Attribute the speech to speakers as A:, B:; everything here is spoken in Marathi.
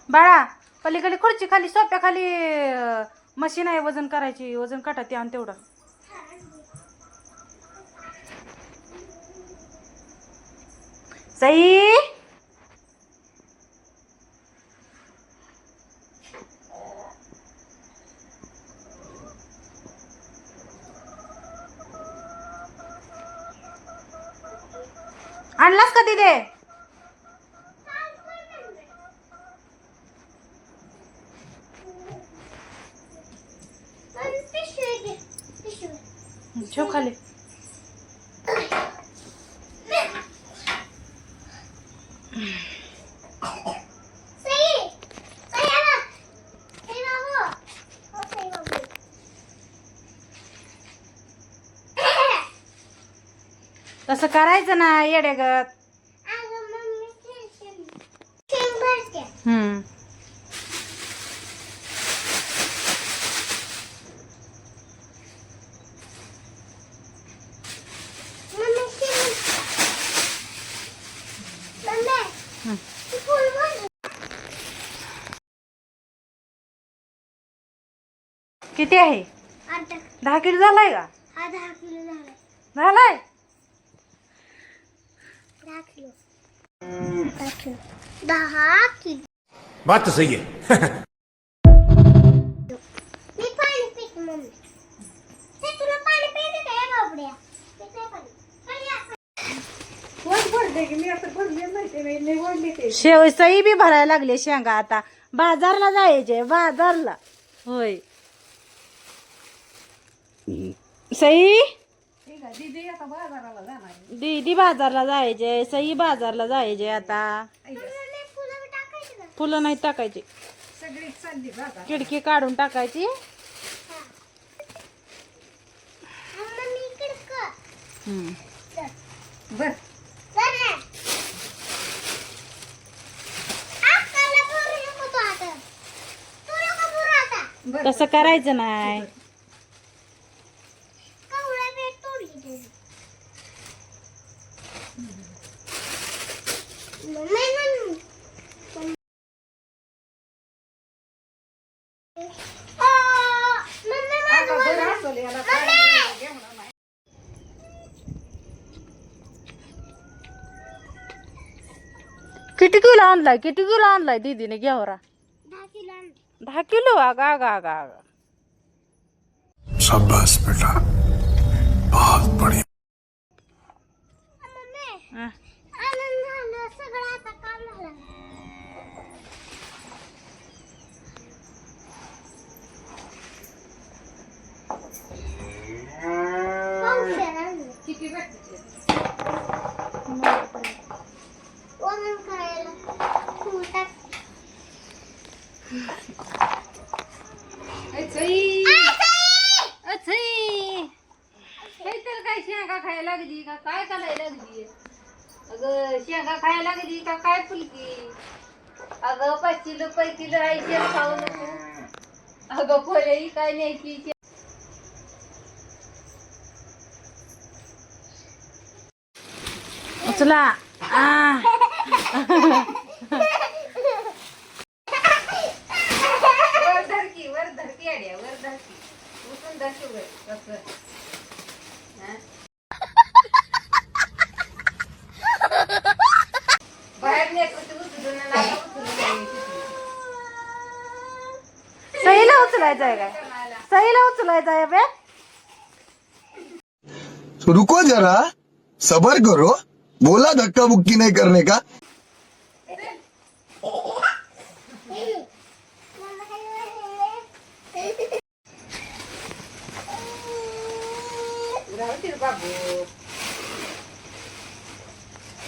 A: बाळा पलीकडे खुर्ची खाली सोप्या खाली मशीन आहे वजन करायची, वजन काटा ते आणि तेवढं. सई आणलास कधी दे. ठेव खाली. तसं करायचं ना येडेगत. किती आहे? 10 किलो झालाय का?
B: 10 किलो झालाय.
A: झालाय
B: 10 किलो. 10 किलो.
C: बात तो सही है.
B: मी पाणी पितो मम्मी. ते तुला पाणी प्यायचं काय बाबड्या? पिते पाणी.
A: शेव सई बी भरायला लागले शेंगा. आता बाजारला जायचे, बाजारला. होय सई दीदी बाजारला जायचे, सई बाजारला जायचे. आता फुलं नाही टाकायची, खिडकी काढून टाकायची.
B: बर.
A: तसं करायचं नाही. किती किलो आणलाय? किती किलो आणलाय दीदीने घेवरा?
B: 10 किलो.
A: 10 किलो. आगा आगा आगा आगा.
C: शाबाश बेटा, बहुत बढ़िया.
B: सगळं आता काम झालं. किती वजन करायला
A: काय शेंगा खायला लागली का? काय करायला लागली? अगं शेंगा खायला लागली का काय फुलकी? अगं 5 रुपये किलो आहे शेंग खाऊ नको. अगं फळे काय न्यायची? उचला. वर धरकी, वर धरकी आड्या, वर धरकी. उचलून धरकी वर. कसं बाहेर नेतो उचलून नाका उचलून. सईला उचलायचं आहे काय? सईला उचलायचं आहे बे.
D: रुको जरा, सबर करो. बोला धक्का बुक्की नहीं करने का.
A: बाबू